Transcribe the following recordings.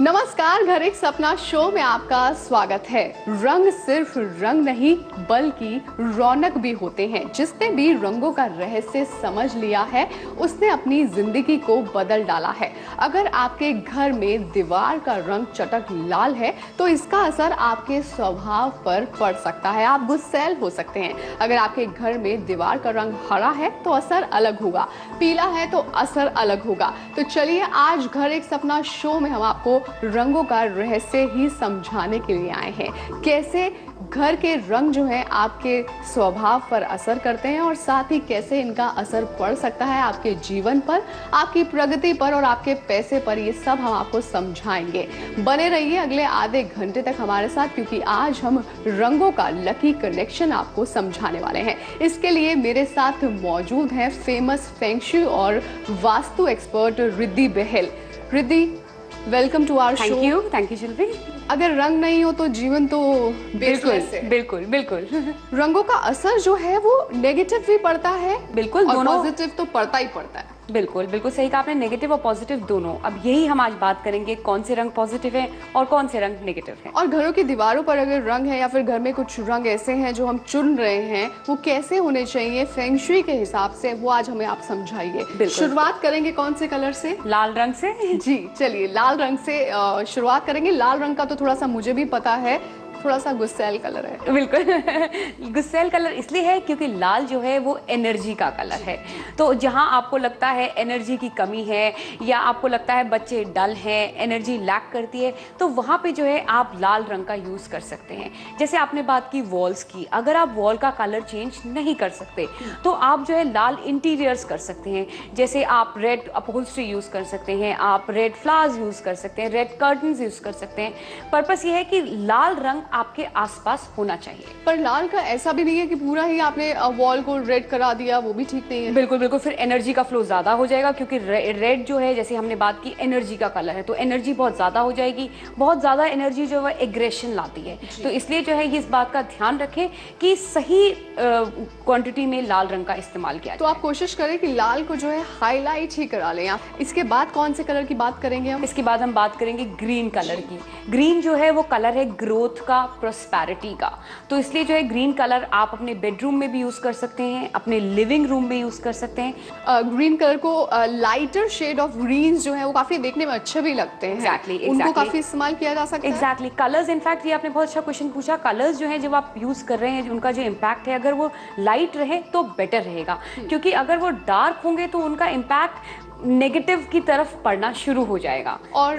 नमस्कार, घर एक सपना शो में आपका स्वागत है। रंग सिर्फ रंग नहीं बल्कि रौनक भी होते हैं। जिसने भी रंगों का रहस्य समझ लिया है उसने अपनी जिंदगी को बदल डाला है। अगर आपके घर में दीवार का रंग चटक लाल है तो इसका असर आपके स्वभाव पर पड़ सकता है। आप गुस्सैल हो सकते हैं। अगर आपके घर में दीवार का रंग हरा है तो असर अलग होगा, पीला है तो असर अलग होगा। तो चलिए आज घर एक सपना शो में हम आपको रंगों का रहस्य ही समझाने के लिए आए हैं। कैसे घर के रंग जो है आपके स्वभाव पर असर करते हैं और साथ ही कैसे इनका असर पड़ सकता है आपके जीवन पर, आपकी प्रगति पर और आपके पैसे पर, ये सब हम आपको समझाएंगे। बने रहिए अगले आधे घंटे तक हमारे साथ, क्योंकि आज हम रंगों का लकी कनेक्शन आपको समझाने वाले हैं। इसके लिए मेरे साथ मौजूद है फेमस फेंग शुई और vastu expert Riddhi Bahl. Riddhi, welcome to our show. Thank you Shilpi. अगर रंग नहीं हो तो जीवन तो बिल्कुल बिल्कुल रंगों का असर जो है वो नेगेटिव भी पड़ता है, बिल्कुल, और दोनों पॉजिटिव तो पड़ता ही पड़ता है। बिल्कुल सही कहा आपने, नेगेटिव और पॉजिटिव दोनों। अब यही हम आज बात करेंगे कौन से रंग पॉजिटिव है और कौन से रंग नेगेटिव है। और घरों की दीवारों पर अगर रंग है या फिर घर में कुछ रंग ऐसे हैं जो हम चुन रहे हैं, वो कैसे होने चाहिए फेंग शुई के हिसाब से, वो आज हमें आप समझाइए। शुरुआत करेंगे कौन से कलर से? लाल रंग से। जी चलिए लाल रंग से शुरुआत करेंगे। लाल रंग का तो थोड़ा सा मुझे भी पता है, थोड़ा सा गुस्सैल कलर है। बिल्कुल गुस्सैल कलर इसलिए है क्योंकि लाल जो है वो एनर्जी का कलर है। तो जहां आपको लगता है एनर्जी की कमी है या आपको लगता है बच्चे डल हैं, एनर्जी लैक करती है, तो वहां पे जो है आप लाल रंग का यूज कर सकते हैं। जैसे आपने बात की वॉल्स की, अगर आप वॉल का कलर चेंज नहीं कर सकते तो आप जो है लाल इंटीरियर्स कर सकते हैं। जैसे आप रेड अपहोल्स्ट्री यूज कर सकते हैं, आप रेड फ्लावर्स यूज कर सकते हैं, रेड कर्टन्स यूज कर सकते हैं। पर्पस ये है कि लाल रंग आपके आसपास होना चाहिए। पर लाल का ऐसा भी नहीं है कि पूरा ही आपने वॉल को रेड करा दिया, वो भी ठीक नहीं है। बिल्कुल फिर एनर्जी का फ्लो ज्यादा हो जाएगा, क्योंकि रेड जो है जैसे हमने बात की एनर्जी का कलर है, तो एनर्जी बहुत ज्यादा हो जाएगी। बहुत ज्यादा एनर्जी जो है एग्रेशन लाती है, तो इसलिए जो है इस बात का ध्यान रखें कि सही क्वांटिटी में लाल रंग का इस्तेमाल किया। तो आप कोशिश करें कि लाल को जो है हाईलाइट ही करा लें आप। इसके बाद कौन से कलर की बात करेंगे हम? इसके बाद हम बात करेंगे ग्रीन कलर की। ग्रीन जो है वो कलर है ग्रोथ का, प्रॉस्पेरिटी का। तो इसलिए जो है ग्रीन कलर आप अपने बेडरूम में भी यूज कर सकते हैं, अपने लिविंग रूम में यूज कर सकते हैं। ग्रीन कलर को लाइटर शेड ऑफ ग्रीन जो है वो काफी देखने में अच्छे भी लगते हैं। Exactly. उनको काफी इस्तेमाल किया जा सकता है। कलर्स, इनफैक्ट ये आपने बहुत अच्छा क्वेश्चन पूछा। कलर्स जो है जब आप यूज कर रहे हैं उनका जो इम्पैक्ट है, अगर वो लाइट रहे तो बेटर रहेगा, क्योंकि अगर वो डार्क होंगे तो उनका इम्पैक्ट नेगेटिव की तरफ पड़ना शुरू हो जाएगा। और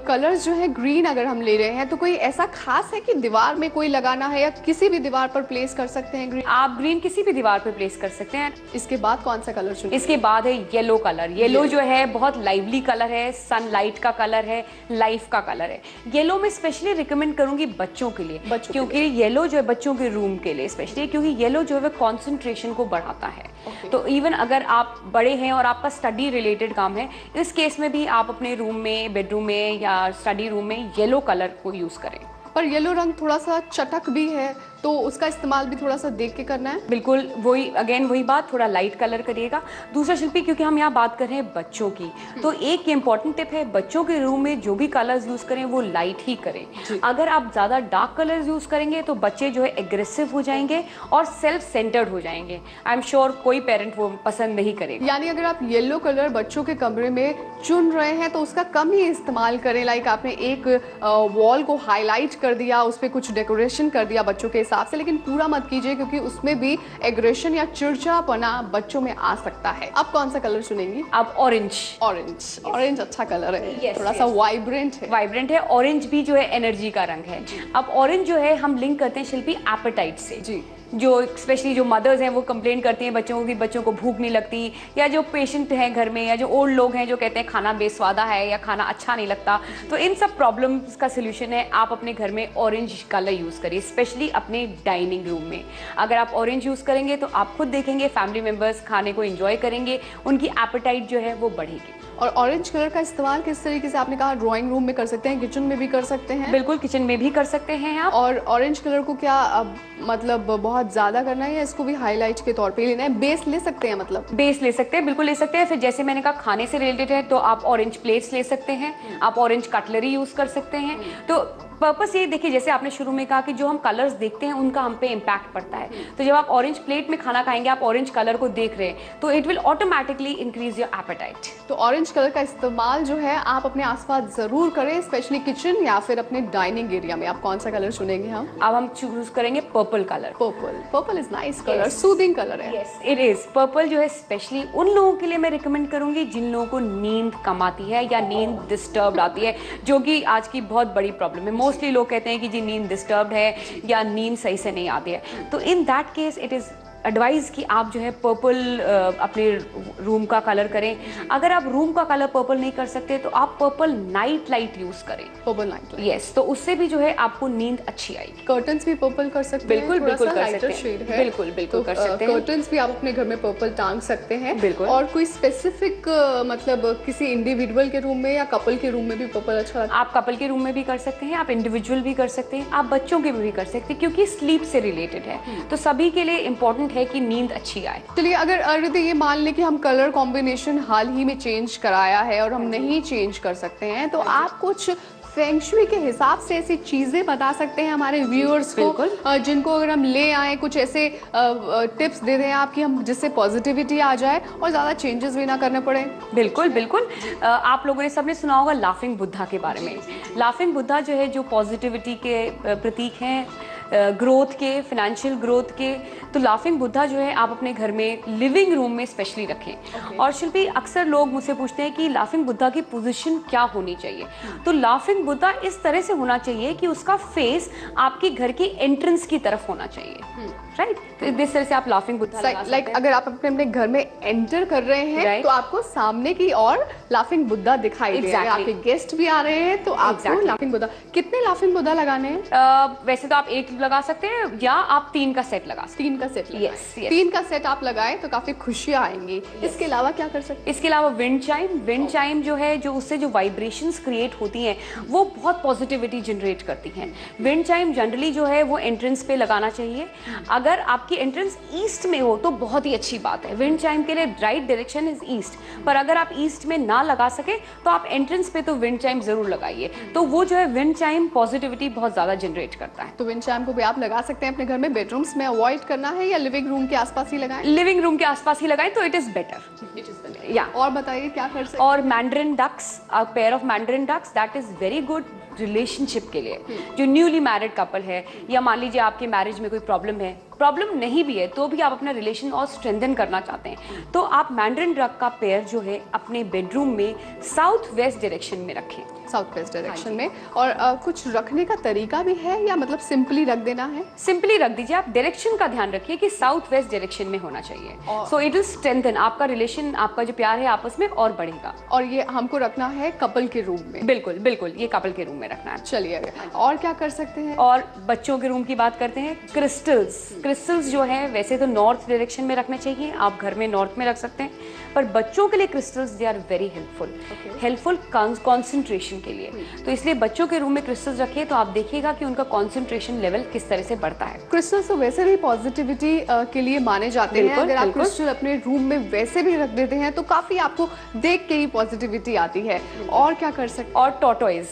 कलर्स जो है ग्रीन अगर हम ले रहे हैं तो कोई ऐसा खास है कि दीवार में कोई लगाना है या किसी भी दीवार पर प्लेस कर सकते हैं? ग्रीन आप ग्रीन किसी भी दीवार पर प्लेस कर सकते हैं। इसके बाद कौन सा कलर चुनें? इसके बाद है येलो कलर। येलो जो है बहुत लाइवली कलर है, सनलाइट का कलर है, लाइफ का कलर है। येलो में स्पेशली रिकमेंड करूंगी बच्चों के लिए, क्योंकि येलो जो है बच्चों के रूम के लिए स्पेशली, क्योंकि येलो जो है कॉन्सेंट्रेशन को बढ़ाता है। तो इवन अगर आप बड़े हैं और आपका स्टडी रिलेटेड काम है, इस केस में भी आप अपने रूम में, बेडरूम में या स्टडी रूम में येलो कलर को यूज करें। पर येलो रंग थोड़ा सा चटक भी है, तो उसका इस्तेमाल भी थोड़ा सा देख के करना है। बिल्कुल वही बात, थोड़ा लाइट कलर करिएगा। दूसरा शिल्पी, क्योंकि हम यहाँ बात कर रहे हैं बच्चों की, तो एक इम्पॉर्टेंट टिप है, बच्चों के रूम में जो भी कलर्स यूज करें वो लाइट ही करें। अगर आप ज्यादा डार्क कलर्स यूज करेंगे तो बच्चे जो है एग्रेसिव हो जाएंगे और सेल्फ सेंटर्ड हो जाएंगे। आई एम श्योर कोई पेरेंट वो पसंद नहीं करेगा। यानी अगर आप येलो कलर बच्चों के कमरे में चुन रहे हैं तो उसका कम ही इस्तेमाल करें। लाइक आपने एक वॉल को हाईलाइट कर दिया, उस पर कुछ डेकोरेशन कर दिया बच्चों के हिसाब से, लेकिन पूरा मत कीजिए क्योंकि उसमें भी एग्रेशन या चिड़चिड़ापना बच्चों में आ सकता है। अब कौन सा कलर चुनेंगी? अब ऑरेंज। ऑरेंज अच्छा कलर है, थोड़ा सा वाइब्रेंट है। ऑरेंज भी जो है एनर्जी का रंग है। अब ऑरेंज जो है हम लिंक करते हैं शिल्पी एपेटाइट से। जी, जो स्पेशली जो मदर्स हैं वो कंप्लेन करती हैं बच्चों को भूख नहीं लगती, या जो पेशेंट हैं घर में या जो ओल्ड लोग हैं जो कहते हैं खाना बेस्वादा है या खाना अच्छा नहीं लगता, तो इन सब प्रॉब्लम्स का सोल्यूशन है आप अपने घर में ऑरेंज कलर यूज़ करिए, स्पेशली अपने डाइनिंग रूम में। अगर आप ऑरेंज यूज़ करेंगे तो आप खुद देखेंगे फैमिली मेम्बर्स खाने को एंजॉय करेंगे, उनकी एपेटाइट जो है वो बढ़ेगी। और ऑरेंज कलर का इस्तेमाल किस तरीके से, आपने कहा ड्राइंग रूम में कर सकते हैं, किचन में भी कर सकते हैं? बिल्कुल, किचन में भी कर सकते हैं आप। और ऑरेंज कलर को क्या अब मतलब बहुत ज्यादा करना है या इसको भी हाईलाइट के तौर पे लेना है? बेस ले सकते हैं, मतलब बेस ले सकते हैं, बिल्कुल ले सकते हैं। फिर जैसे मैंने कहा खाने से रिलेटेड है तो आप ऑरेंज प्लेट्स ले सकते हैं, आप ऑरेंज कटलरी यूज कर सकते हैं। तो पर्पस ये देखिए, जैसे आपने शुरू में कहा कि जो हम कलर्स देखते हैं उनका हम पे इम्पैक्ट पड़ता है। तो जब आप ऑरेंज प्लेट में खाना खाएंगे, आप ऑरेंज कलर को देख रहे हैं, तो it will automatically increase your apatite. तो ऑरेंज कलर का इस्तेमाल जो है आप अपने आसपास जरूर करें, स्पेशली किचन या फिर अपने डाइनिंग एरिया में। आप कौन सा कलर चुनेंगे? अब हम चूज करेंगे purple colour. Purple is nice colour, soothing colour है। Yes it is. पर्पल जो है स्पेशली उन लोगों के लिए मैं रिकमेंड करूंगी जिन लोगों को नींद कम आती है या नींद डिस्टर्ब आती है, जो कि आज की बहुत बड़ी प्रॉब्लम है। मोस्टली लोग कहते हैं कि जी नींद डिस्टर्ब है या नींद सही से नहीं आती है। तो in that case it is advice कि आप जो है पर्पल अपने रूम का कलर करें। अगर आप रूम का कलर पर्पल नहीं कर सकते तो आप पर्पल नाइट लाइट यूज करें। पर्पल नाइट लाइट, यस, तो उससे भी जो है आपको नींद अच्छी आएगी। कर्टन्स भी पर्पल कर सकते हैं? बिल्कुल बिल्कुल कर सकते हैं, बिल्कुल बिल्कुल कर सकते हैं। कर्टन्स भी आप अपने घर में पर्पल टांग सकते हैं। बिल्कुल। और कोई स्पेसिफिक मतलब किसी इंडिविजुअल के रूम में या कपल के रूम में भी पर्पल अच्छा लगता है? आप कपल के रूम में भी कर सकते हैं, आप इंडिविजुअल भी कर सकते हैं, आप बच्चों के भी कर सकते हैं, क्योंकि स्लीप से रिलेटेड है। तो सभी के लिए इंपॉर्टेंट है कि नींद अच्छी आए। चलिए, अगर अरिति ये मान ले कि हम कलर कॉम्बिनेशन हाल ही में चेंज कराया है और हम नहीं चेंज कर सकते हैं, तो आप कुछ फेंग शुई के हिसाब से ऐसी चीजें बता सकते हैं हमारे व्यूअर्स को, जिनको अगर हम ले आए, कुछ ऐसे टिप्स दे दें आप कि हम जिससे पॉजिटिविटी आ जाए और ज्यादा चेंजेस भी ना करने पड़े? बिल्कुल बिल्कुल। आप लोगों ने सबने सुना होगा लाफिंग बुद्धा के बारे में। लाफिंग बुद्धा जो है, जो पॉजिटिविटी के प्रतीक हैं, ग्रोथ के, फाइनेंशियल ग्रोथ के। तो लाफिंग बुद्धा जो है आप अपने घर में लिविंग रूम में स्पेशली रखें। और शिल्पी, अक्सर लोग मुझसे पूछते हैं कि लाफिंग बुद्धा की पोजीशन क्या होनी चाहिए। तो लाफिंग बुद्धा इस तरह से होना चाहिए कि उसका फेस आपके घर की एंट्रेंस की तरफ होना चाहिए, राइट? तो इस तरह से आप लाफिंग बुद्धा लगा सकते हैं। अगर आप अपने घर में एंटर कर रहे हैं तो आपको सामने की ओर लाफिंग बुद्धा दिखाई दे रहा है। आपके गेस्ट भी आ रहे हैं तो आपको लाफिंग बुद्धा। कितने लाफिंग बुद्धा लगाने हैं? वैसे तो आप एक लगा सकते हैं या आप 3 का सेट लगा सकते हैं। 3 का सेट? यस, 3 का सेट आप लगाएं तो काफी खुशियां आएंगी। इसके अलावा क्या कर सकते हैं? इसके अलावा विंड चाइम जो है, जो उससे जो वाइब्रेशंस क्रिएट होती हैं वो बहुत पॉजिटिविटी जनरेट करती हैं। विंड चाइम जनरली जो है वो एंट्रेंस पे लगाना चाहिए। अगर आपकी एंट्रेंस ईस्ट में हो तो बहुत ही अच्छी बात है। विंड चाइम के लिए राइट डायरेक्शन इज ईस्ट, पर अगर आप ईस्ट में ना लगा सके तो आप एंट्रेंस पे तो विंड चाइम जरूर लगाइए। तो वो जो है विंड चाइम पॉजिटिविटी बहुत ज्यादा जनरेट करता है। तो विंड चाइम को भी आप लगा सकते हैं अपने घर में। बेडरूम्स में अवॉइड करना है या लिविंग रूम के आसपास ही लगाएं? लिविंग रूम के आसपास ही लगाएं तो इट इज बेटर। या और बताइए क्या कर सकते हैं? और mandarin ducks, a pair of mandarin ducks, that is very good relationship के लिए। जो न्यूली मैरिड कपल है, या मान लीजिए आपके मैरिज में कोई प्रॉब्लम नहीं भी है तो भी आप अपना रिलेशन और स्ट्रेंथन करना चाहते हैं, तो आप मैंड्रिन डक का पेयर जो है अपने बेडरूम में साउथ वेस्ट डायरेक्शन में रखें। साउथ वेस्ट डायरेक्शन में। और कुछ रखने का तरीका भी है या मतलब सिंपली रख देना है? सिंपली रख दीजिए। आप डायरेक्शन का ध्यान रखिए कि साउथ वेस्ट डायरेक्शन में होना चाहिए। सो इट विल स्ट्रेंथन आपका रिलेशन, आपका जो प्यार है आपस में और बढ़ेगा। और ये हमको रखना है कपल के रूम में? बिल्कुल बिल्कुल, ये कपल के रूम में रखना है। चलिए, और क्या कर सकते हैं? और बच्चों के रूम की बात करते हैं। क्रिस्टल्स जो है वैसे तो नॉर्थ डायरेक्शन में रखने चाहिए, आप घर में नॉर्थ में रख सकते हैं, पर बच्चों के लिए crystals they are very helpful concentration के लिए। तो इसलिए बच्चों के रूम में क्रिस्टल्स रखिए तो आप देखिएगा कि उनका कंसंट्रेशन लेवल किस तरह से बढ़ता है। क्रिस्टल्स तो वैसे भी पॉजिटिविटी के लिए माने जाते हैं। अगर आप क्रिस्टल अपने रूम में वैसे भी रख देते हैं तो काफी आपको देख के ही पॉजिटिविटी आती है। और क्या कर सकते हैं? और टॉर्टोइज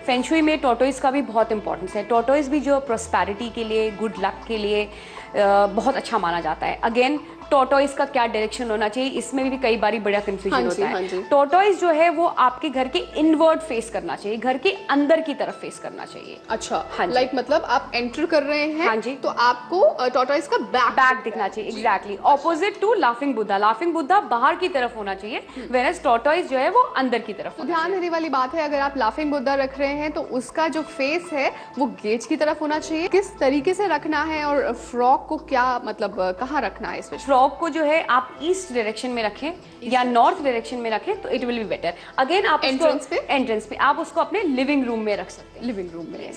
फेंग शुई में टॉर्टोइज का भी बहुत इंपॉर्टेंस है। टॉर्टोइज भी जो प्रॉस्पेरिटी के लिए, गुड लक के लिए बहुत अच्छा माना जाता है। अगेन टॉर्टोइज का क्या डायरेक्शन होना चाहिए, इसमें भी कई बारी बड़ा कंफ्यूजन होता है। टॉर्टोइज जो है वो आपके घर के इनवर्ड फेस करना चाहिए, घर के अंदर की तरफ फेस करना चाहिए। अच्छा, लाइक मतलब आप एंटर कर रहे हैं, हाँ जी, तो आपको टॉर्टोइज का बैक दिखना चाहिए। Exactly opposite to laughing Buddha. Laughing Buddha बाहर की तरफ होना चाहिए, व्हेयरएज टॉर्टोइज जो है वो अंदर की तरफ। ध्यान देने वाली बात है, अगर आप लाफिंग बुद्धा रख रहे हैं तो उसका जो फेस है वो गेट की तरफ होना चाहिए। किस तरीके से रखना है और फ्रॉक को क्या मतलब कहाँ रखना है? इसमें फ्रॉक को जो है आप ईस्ट डायरेक्शन में रखें या नॉर्थ डायरेक्शन में रखें तो it will be better. Again आप एंट्रेंस पे आप उसको अपने लिविंग रूम में रख सकते हैं। लिविंग रूम में,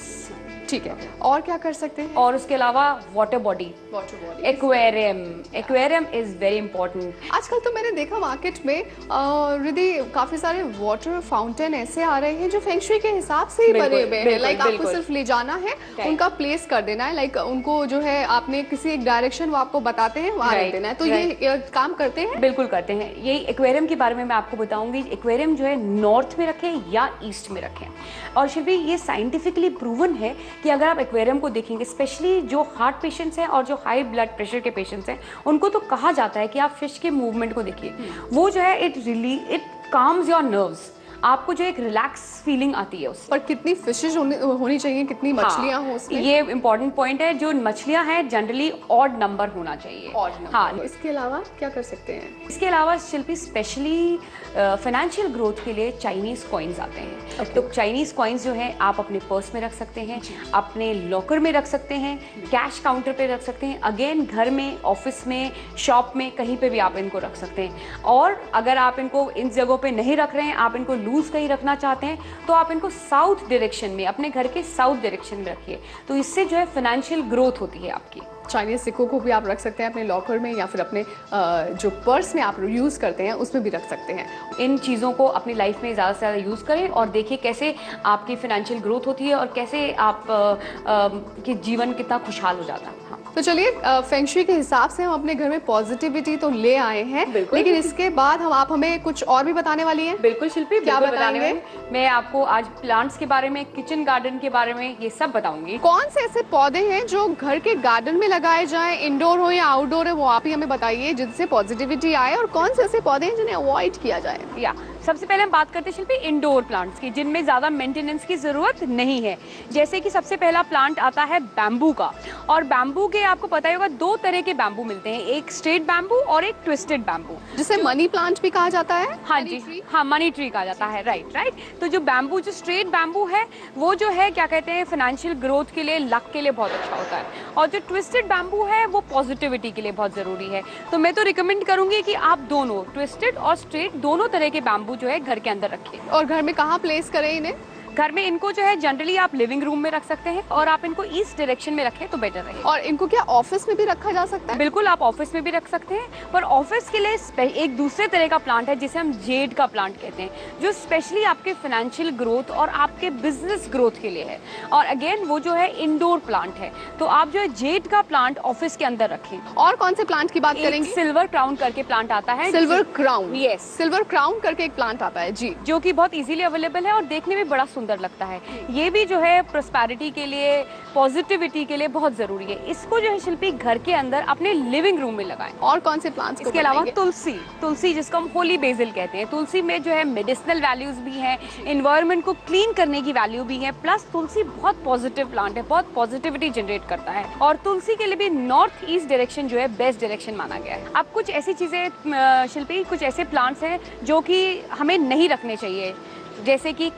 ठीक है, और क्या कर सकते हैं? और उसके अलावा water body, aquarium. Aquarium is very important. आजकल तो मैंने देखा मार्केट में रिद्धि काफी सारे वाटर फाउंटेन ऐसे आ रहे हैं जो फेंग शुई के हिसाब से ही बने हुए हैं। लाइक आपको सिर्फ ले जाना है, उनका प्लेस कर देना है, लाइक उनको जो है आपने किसी एक डायरेक्शन वो आपको बताते हैं वहां रख देना है। तो ये काम करते हैं? बिल्कुल करते हैं। यही एक्वेरियम के बारे में मैं आपको बताऊंगी। एक्वेरियम जो है नॉर्थ में रखें या ईस्ट में रखें। और शिल्पी ये साइंटिफिकली प्रूवन है कि अगर आप एक्वेरियम को देखेंगे, स्पेशली जो हार्ट पेशेंट्स हैं और जो हाई ब्लड प्रेशर के पेशेंट्स हैं, उनको तो कहा जाता है कि आप फिश के मूवमेंट को देखिए। वो जो है इट काम्स योर नर्व्स। आपको जो एक रिलैक्स फीलिंग आती है उससे। पर कितनी फिशेज होनी चाहिए, कितनी मछलियां हो उसमें? ये इंपॉर्टेंट पॉइंट है। जो मछलियां हैं जनरली ऑड नंबर होना चाहिए। हाँ, इसके अलावा क्या कर सकते हैं? इसके अलावा शिल्पी स्पेशली फाइनेंशियल ग्रोथ के लिए चाइनीज कॉइन्स आते हैं। तो चाइनीज कॉइन्स जो है आप अपने पर्स में रख सकते हैं, अपने लॉकर में रख सकते हैं, कैश काउंटर पे रख सकते हैं, अगेन घर में, ऑफिस में, शॉप में, कहीं पे भी आप इनको रख सकते हैं। और अगर आप इनको इन जगहों पे नहीं रख रहे हैं, आप इनको लूज कहीं रखना चाहते हैं, तो आप इनको साउथ डायरेक्शन में, अपने घर के साउथ डायरेक्शन में रखिए। तो इससे जो है फाइनेंशियल ग्रोथ होती है आपकी। चाइनीज सिक्कों को भी आप रख सकते हैं अपने लॉकर में, या फिर अपने जो पर्स में आप यूज़ करते हैं उसमें भी रख सकते हैं। इन चीज़ों को अपनी लाइफ में ज़्यादा से ज़्यादा यूज़ करें और देखिए कैसे आपकी फाइनेंशियल ग्रोथ होती है और कैसे आप की जीवन कितना खुशहाल हो जाता है। हाँ। तो चलिए, फेंग शुई के हिसाब से हम अपने घर में पॉजिटिविटी तो ले आए हैं, लेकिन इसके बाद आप हमें कुछ और भी बताने वाली हैं? बिल्कुल शिल्पी, क्या बताएंगे? मैं आपको आज प्लांट्स के बारे में, किचन गार्डन के बारे में ये सब बताऊंगी। कौन से ऐसे पौधे हैं जो घर के गार्डन में लगाए जाएं, इंडोर हो या आउटडोर है, वो आप ही हमें बताइए जिनसे पॉजिटिविटी आए, और कौन से ऐसे पौधे हैं जिन्हें अवॉइड किया जाए? या सबसे पहले हम बात करते हैं शिल्पी इंडोर प्लांट्स की, जिनमें ज़्यादा मेंटेनेंस की ज़रूरत नहीं है। जैसे कि सबसे पहला प्लांट आता है बैम्बू का। और बैम्बू के आपको पता ही होगा, दो तरह के बैम्बू मिलते हैं, एक स्ट्रेट बैम्बू और एक ट्विस्टेड बैम्बू, जिसे मनी प्लांट भी कहा जाता है। हाँ जी, हाँ, मनी ट्री कहा जाता है। राइट। तो जो बैम्बू, जो स्ट्रेट बैम्बू है, वो जो है क्या कहते हैं, फाइनेंशियल ग्रोथ के लिए, लक के लिए बहुत अच्छा होता है। और जो ट्विस्टेड बैम्बू है वो पॉजिटिविटी के लिए बहुत ज़रूरी है। तो मैं तो रिकमेंड करूंगी कि आप दोनों, ट्विस्टेड और स्ट्रेट, दोनों तरह के बैम्बू जो है घर के अंदर रखें। और घर में कहाँ प्लेस करें इन्हें? घर में इनको जो है जनरली आप लिविंग रूम में रख सकते हैं, और आप इनको ईस्ट डायरेक्शन में रखें तो बेटर रहेगा। और इनको क्या ऑफिस में भी रखा जा सकता है? बिल्कुल, आप ऑफिस में भी रख सकते हैं, पर ऑफिस के लिए एक दूसरे तरह का प्लांट है जिसे हम जेड का प्लांट कहते हैं, जो स्पेशली आपके फाइनेंशियल ग्रोथ और आपके बिजनेस ग्रोथ के लिए है। और अगेन वो जो है इंडोर प्लांट है, तो आप जो है जेड का प्लांट ऑफिस के अंदर रखें। और कौन से प्लांट की बात करेंगे? सिल्वर क्राउन करके प्लांट आता है। Silver crown? Yes, silver crown करके एक प्लांट आता है जी, जो कि बहुत इजीली अवेलेबल है और देखने में बड़ा सुंदर लगता है। ये भी जो है प्रॉस्पेरिटी के लिए, पॉजिटिविटी के लिए बहुत जरूरी है। इसको जो है शिल्पी घर के अंदर अपने लिविंग रूम में लगाएं। और कौन से प्लांट्स? इसके अलावा तुलसी जिसको हम होली बेसिल कहते हैं। तुलसी में जो है मेडिसिनल वैल्यूज भी हैं, एनवायरनमेंट को क्लीन करने की वैल्यू भी है, प्लस तुलसी बहुत पॉजिटिव प्लांट है, बहुत पॉजिटिविटी जनरेट करता है। और तुलसी के लिए भी नॉर्थ ईस्ट डायरेक्शन जो है बेस्ट डायरेक्शन माना गया है। अब कुछ ऐसी चीजें शिल्पी, कुछ ऐसे प्लांट्स हैं जो कि हमें नहीं रखने चाहिए, जैसे कि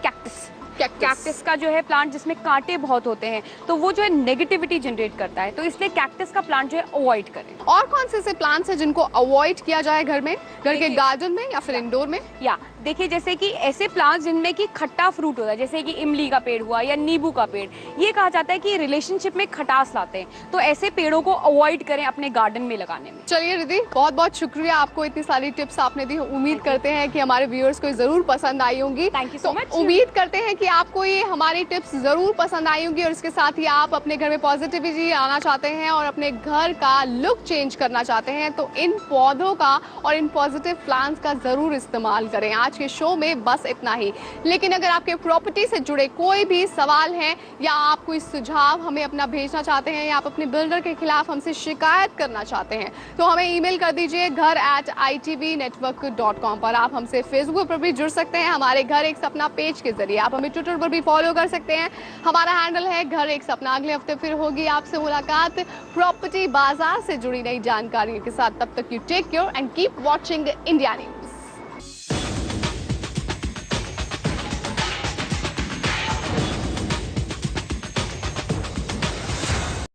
कैक्टस का जो है प्लांट, जिसमें कांटे बहुत होते हैं, तो वो जो है नेगेटिविटी जनरेट करता है, तो इसलिए कैक्टस का प्लांट जो है अवॉइड करें। और कौन से ऐसे प्लांट्स हैं जिनको अवॉइड किया जाए घर में, घर के गार्डन में या फिर इंडोर में? या देखिए, जैसे कि ऐसे प्लांट्स जिनमें कि खट्टा फ्रूट होता है, जैसे कि इमली का पेड़ हुआ या नींबू का पेड़, ये कहा जाता है कि रिलेशनशिप में खटास लाते हैं, तो ऐसे पेड़ों को अवॉइड करें अपने गार्डन में लगाने में। चलिए रिद्धि, बहुत बहुत शुक्रिया, आपको इतनी सारी टिप्स आपने दी। उम्मीद करते हैं कि हमारे व्यूअर्स को जरूर पसंद आई होंगी। Thank you so much. उम्मीद करते हैं कि आपको ये हमारी टिप्स जरूर पसंद आई होंगी, और इसके साथ ही आप अपने घर में पॉजिटिविटी लाना चाहते हैं और अपने घर का लुक चेंज करना चाहते हैं, तो इन पौधों का और इन पॉजिटिव प्लांट्स का जरूर इस्तेमाल करें। आज के शो में बस इतना ही, लेकिन अगर आपके प्रॉपर्टी से जुड़े कोई भी सवाल हैं या आप कोई सुझाव हमें अपना भेजना चाहते हैं, या आप अपने बिल्डर के खिलाफ हमसे शिकायत करना चाहते हैं, तो हमें ईमेल कर दीजिए घर@itvnetwork.com पर। आप हमसे फेसबुक पर भी जुड़ सकते हैं, हमारे घर एक सपना पेज के जरिए। आप हमें ट्विटर पर भी फॉलो कर सकते हैं, हमारा हैंडल है घर एक सपना। अगले हफ्ते फिर होगी आपसे मुलाकात प्रॉपर्टी बाजार से जुड़ी नई जानकारियों के साथ। तब तक you take care and keep watching India news.